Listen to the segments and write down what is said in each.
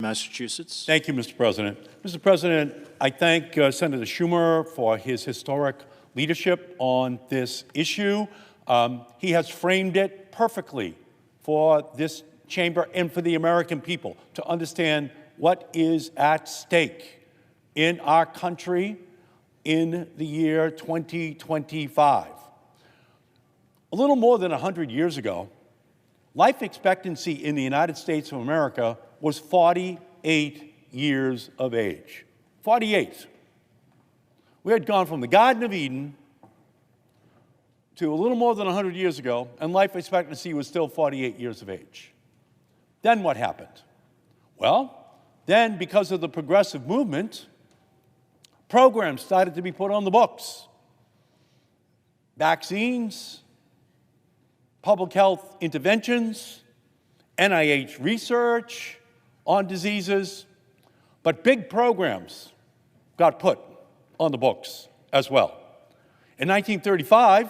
Massachusetts. Thank you, Mr. President. Mr. President, I thank Senator Schumer for his historic leadership on this issue. He has framed it perfectly for this chamber and for the American people to understand what is at stake in our country in the year 2025. A little more than 100 years ago, life expectancy in the United States of America was 48 years of age. 48. We had gone from the Garden of Eden to a little more than 100 years ago, and life expectancy was still 48 years of age. Then what happened? Well, then because of the progressive movement, programs started to be put on the books. Vaccines, public health interventions, NIH research on diseases, but big programs got put on the books as well. In 1935,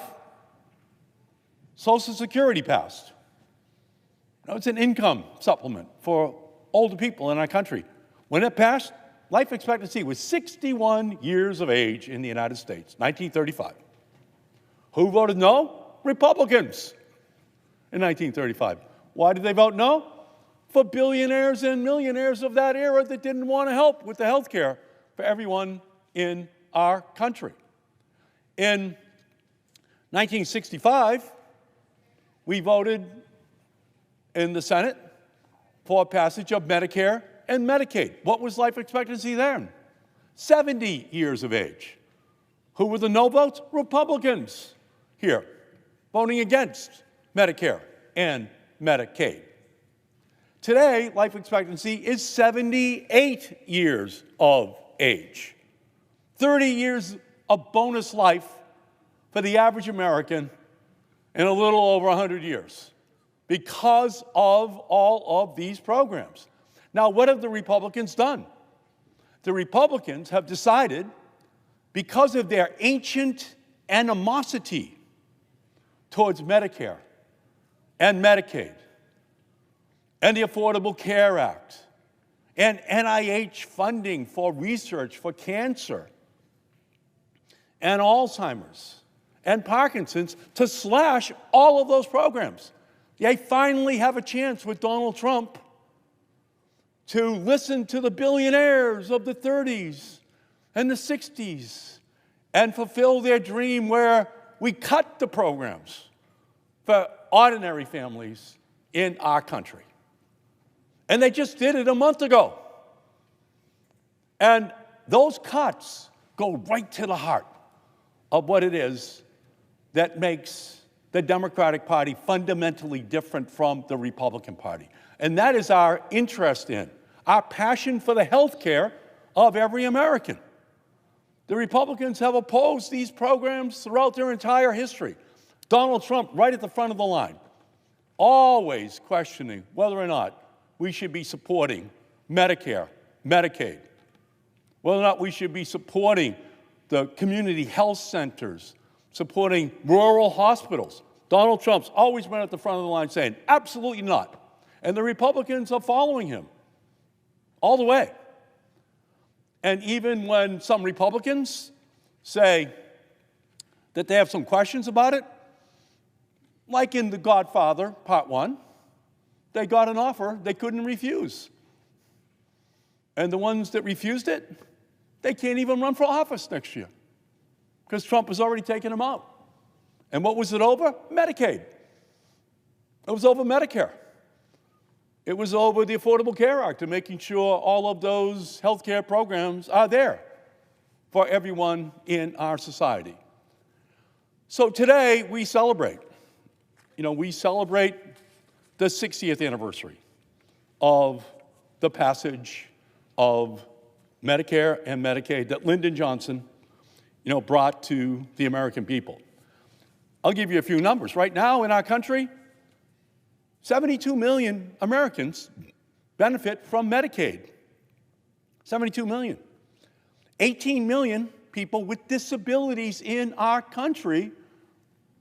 Social Security passed. Now, it's an income supplement for older people in our country. When it passed, life expectancy was 61 years of age in the United States, 1935. Who voted no? Republicans in 1935. Why did they vote no? For billionaires and millionaires of that era that didn't want to help with the health care for everyone in our country. In 1965, we voted in the Senate for passage of Medicare and Medicaid. What was life expectancy then? 70 years of age. Who were the no votes? Republicans here, voting against Medicare and Medicaid. Today, life expectancy is 78 years of age. 30 years of bonus life for the average American in a little over 100 years because of all of these programs. Now, what have the Republicans done? The Republicans have decided, because of their ancient animosity towards Medicare and Medicaid and the Affordable Care Act and NIH funding for research for cancer and Alzheimer's and Parkinson's, to slash all of those programs. They finally have a chance with Donald Trump to listen to the billionaires of the 30s and the 60s and fulfill their dream where we cut the programs for ordinary families in our country. And they just did it a month ago. And those cuts go right to the heart of what it is that makes the Democratic Party fundamentally different from the Republican Party. And that is our interest in, our passion for the health care of every American. The Republicans have opposed these programs throughout their entire history. Donald Trump, right at the front of the line, always questioning whether or not we should be supporting Medicare, Medicaid, whether or not we should be supporting the community health centers, supporting rural hospitals. Donald Trump's always been at the front of the line saying, absolutely not. And the Republicans are following him all the way. And even when some Republicans say that they have some questions about it, like in The Godfather, Part 1, they got an offer they couldn't refuse. And the ones that refused it, they can't even run for office next year because Trump has already taken them out. And what was it over? Medicaid. It was over Medicare. It was over the Affordable Care Act and making sure all of those health care programs are there for everyone in our society. So today we celebrate. We celebrate the 60th anniversary of the passage of Medicare and Medicaid that Lyndon Johnson, brought to the American people. I'll give you a few numbers. Right now in our country, 72 million Americans benefit from Medicaid. 72 million. 18 million people with disabilities in our country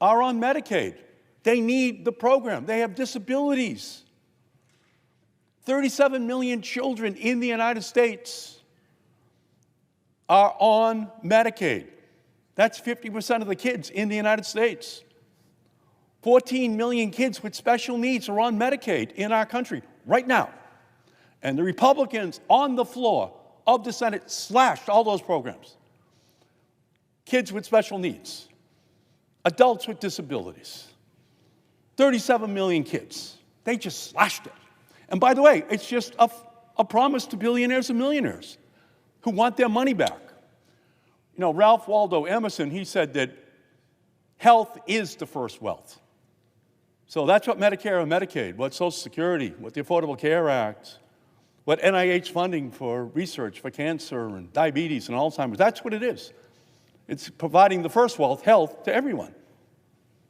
are on Medicaid. They need the program. They have disabilities. 37 million children in the United States are on Medicaid. That's 50% of the kids in the United States. 14 million kids with special needs are on Medicaid in our country right now. And the Republicans on the floor of the Senate slashed all those programs. Kids with special needs, adults with disabilities, 37 million kids. They just slashed it. And by the way, it's just a promise to billionaires and millionaires who want their money back. You know, Ralph Waldo Emerson, he said that health is the first wealth. So that's what Medicare and Medicaid, what Social Security, what the Affordable Care Act, what NIH funding for research for cancer and diabetes and Alzheimer's, that's what it is. It's providing the first wealth, health, to everyone.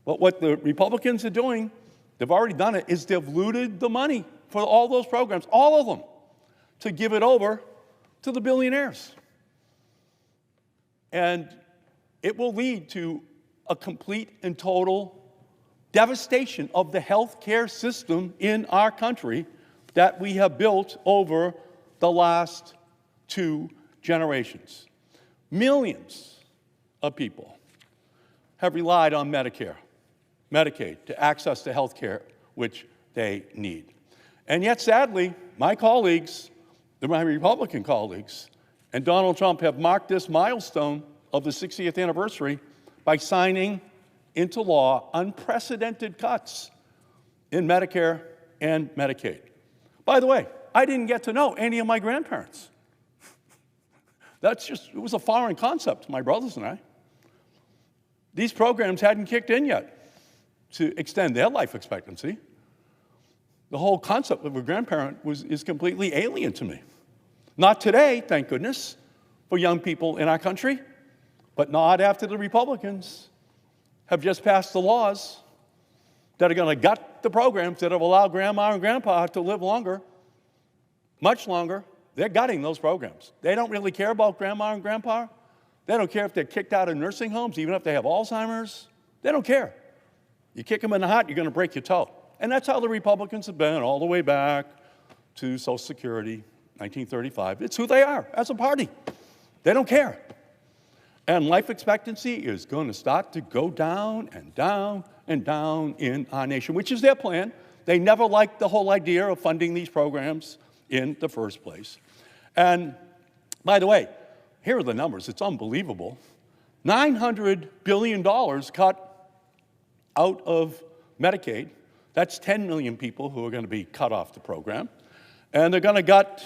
But what the Republicans are doing, they've already done it, is they've looted the money for all those programs, all of them, to give it over to the billionaires. And it will lead to a complete and total devastation of the health care system in our country that we have built over the last 2 generations. Millions of people have relied on Medicare, Medicaid to access to health care which they need. And yet, sadly, my colleagues, my Republican colleagues, and Donald Trump have marked this milestone of the 60th anniversary by signing into law unprecedented cuts in Medicare and Medicaid. By the way, I didn't get to know any of my grandparents. It was a foreign concept to my brothers and I. These programs hadn't kicked in yet to extend their life expectancy. The whole concept of a grandparent is completely alien to me. Not today, thank goodness, for young people in our country, but not after the Republicans have just passed the laws that are going to gut the programs that have allowed grandma and grandpa to live longer, much longer. They're gutting those programs. They don't really care about grandma and grandpa. They don't care if they're kicked out of nursing homes, even if they have Alzheimer's. They don't care. You kick them in the heart, you're going to break your toe. And that's how the Republicans have been all the way back to Social Security, 1935. It's who they are as a party. They don't care. And life expectancy is going to start to go down and down and down in our nation, which is their plan. They never liked the whole idea of funding these programs in the first place. And by the way, here are the numbers. It's unbelievable. $900 billion cut out of Medicaid. That's 10 million people who are going to be cut off the program. And they're going to gut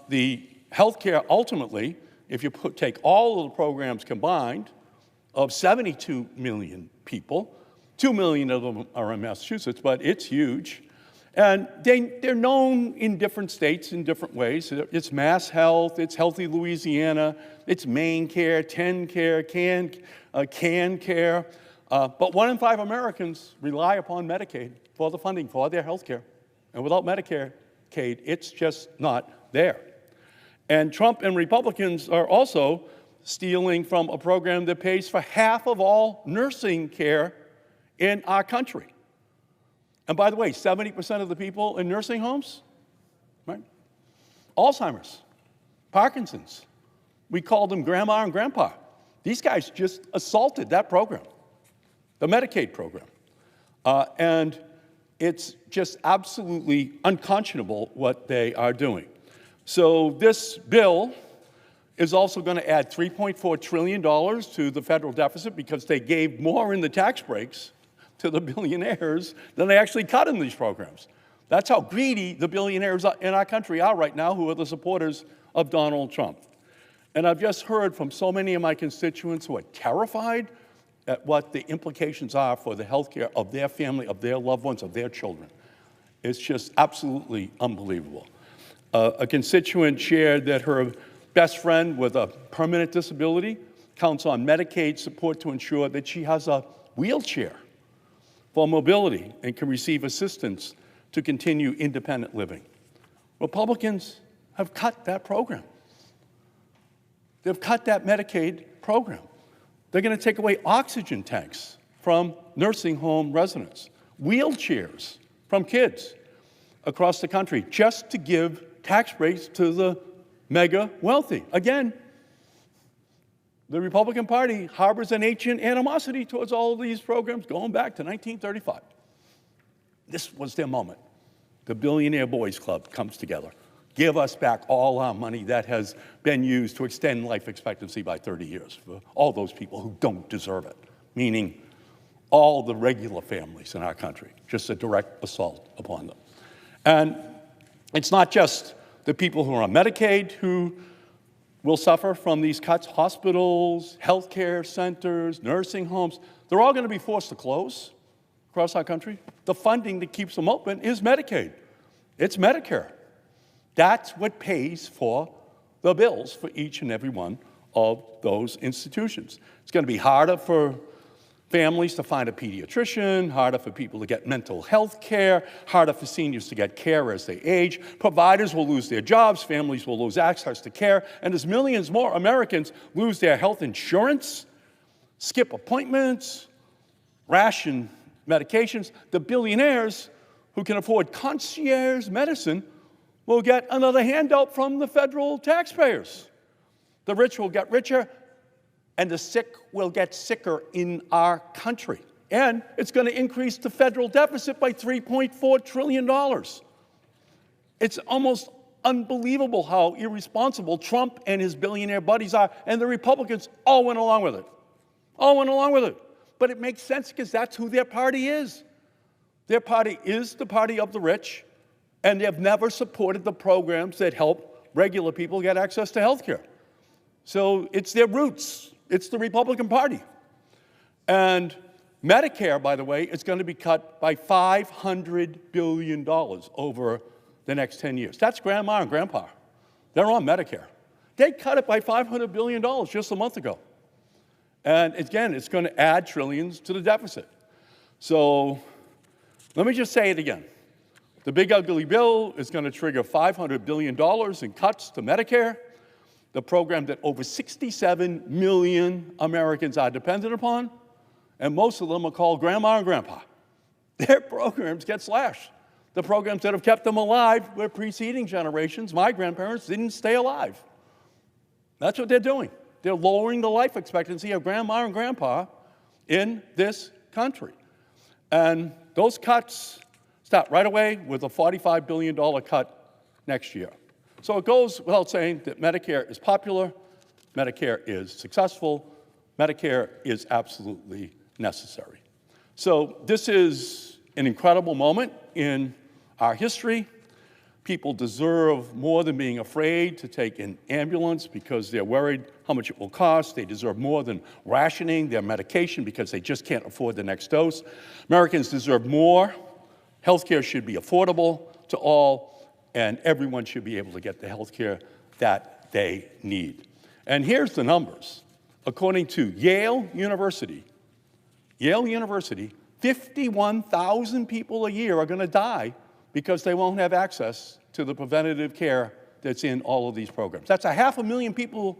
the health care ultimately, if you take all of the programs combined, of 72 million people. 2 million of them are in Massachusetts, but it's huge. And they're known in different states in different ways. It's Mass Health, it's Healthy Louisiana, it's Maine Care, TennCare, Can Care. But 1 in 5 Americans rely upon Medicaid for the funding for their health care. And without Medicaid, it's just not there. And Trump and Republicans are also stealing from a program that pays for half of all nursing care in our country. And by the way, 70% of the people in nursing homes, right? Alzheimer's, Parkinson's. We call them grandma and grandpa. These guys just assaulted that program, the Medicaid program. And it's just absolutely unconscionable what they are doing. So this bill is also going to add $3.4 trillion to the federal deficit because they gave more in the tax breaks to the billionaires than they actually cut in these programs. That's how greedy the billionaires in our country are right now, who are the supporters of Donald Trump. And I've just heard from so many of my constituents who are terrified at what the implications are for the health care of their family, of their loved ones, of their children. It's just absolutely unbelievable. A constituent shared that her best friend with a permanent disability counts on Medicaid support to ensure that she has a wheelchair for mobility and can receive assistance to continue independent living. Republicans have cut that program. They've cut that Medicaid program. They're going to take away oxygen tanks from nursing home residents, wheelchairs from kids. across the country just to give tax breaks to the mega wealthy. Again, the Republican Party harbors an ancient animosity towards all of these programs going back to 1935. This was their moment. The Billionaire Boys Club comes together. Give us back all our money that has been used to extend life expectancy by 30 years for all those people who don't deserve it, meaning all the regular families in our country, just a direct assault upon them. And it's not just the people who are on Medicaid who will suffer from these cuts. Hospitals, healthcare centers, nursing homes, they're all going to be forced to close across our country. The funding that keeps them open is Medicaid. It's Medicare. That's what pays for the bills for each and every one of those institutions. It's going to be harder for families to find a pediatrician, harder for people to get mental health care, harder for seniors to get care as they age. Providers will lose their jobs, families will lose access to care, and as millions more Americans lose their health insurance, skip appointments, ration medications, the billionaires who can afford concierge medicine will get another handout from the federal taxpayers. The rich will get richer, and the sick will get sicker in our country. And it's going to increase the federal deficit by $3.4 trillion. It's almost unbelievable how irresponsible Trump and his billionaire buddies are, and the Republicans all went along with it. All went along with it. But it makes sense because that's who their party is. Their party is the party of the rich, and they've never supported the programs that help regular people get access to health care. So it's their roots. It's the Republican Party. And Medicare, by the way, is going to be cut by $500 billion over the next 10 years. That's grandma and grandpa. They're on Medicare. They cut it by $500 billion just a month ago. And again, it's going to add trillions to the deficit. So let me just say it again. The big ugly bill is going to trigger $500 billion in cuts to Medicare, the program that over 67 million Americans are dependent upon, and most of them are called grandma and grandpa. Their programs get slashed. The programs that have kept them alive where preceding generations, my grandparents, didn't stay alive. That's what they're doing. They're lowering the life expectancy of grandma and grandpa in this country. And those cuts start right away with a $45 billion cut next year. So it goes without saying that Medicare is popular, Medicare is successful, Medicare is absolutely necessary. So this is an incredible moment in our history. People deserve more than being afraid to take an ambulance because they're worried how much it will cost. They deserve more than rationing their medication because they just can't afford the next dose. Americans deserve more. Healthcare should be affordable to all, and everyone should be able to get the health care that they need. And here's the numbers. According to Yale University, 51,000 people a year are going to die because they won't have access to the preventative care that's in all of these programs. That's 500,000 people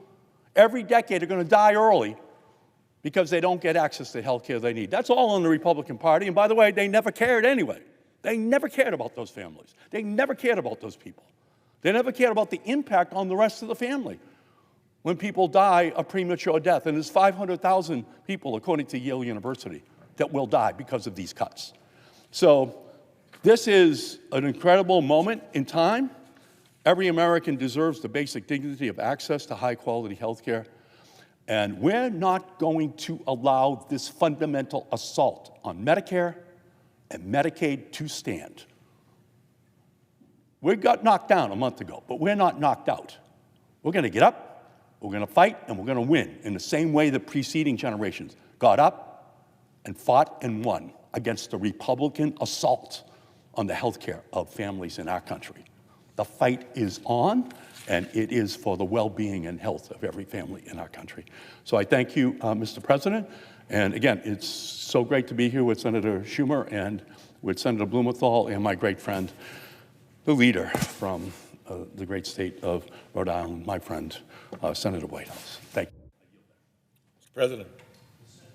every decade are going to die early because they don't get access to health care they need. That's all in the Republican Party. And by the way, they never cared anyway. They never cared about those families. They never cared about those people. They never cared about the impact on the rest of the family when people die a premature death. And there's 500,000 people, according to Yale University, that will die because of these cuts. So this is an incredible moment in time. Every American deserves the basic dignity of access to high-quality health care. And we're not going to allow this fundamental assault on Medicare and Medicaid to stand. We got knocked down a month ago, but we're not knocked out. We're going to get up, we're going to fight, and we're going to win in the same way the preceding generations got up and fought and won against the Republican assault on the health care of families in our country. The fight is on, and it is for the well-being and health of every family in our country. So I thank you, Mr. President. And again, it's so great to be here with Senator Schumer and with Senator Blumenthal and my great friend, the leader from the great state of Rhode Island, my friend, Senator Whitehouse. Thank you. Mr. President.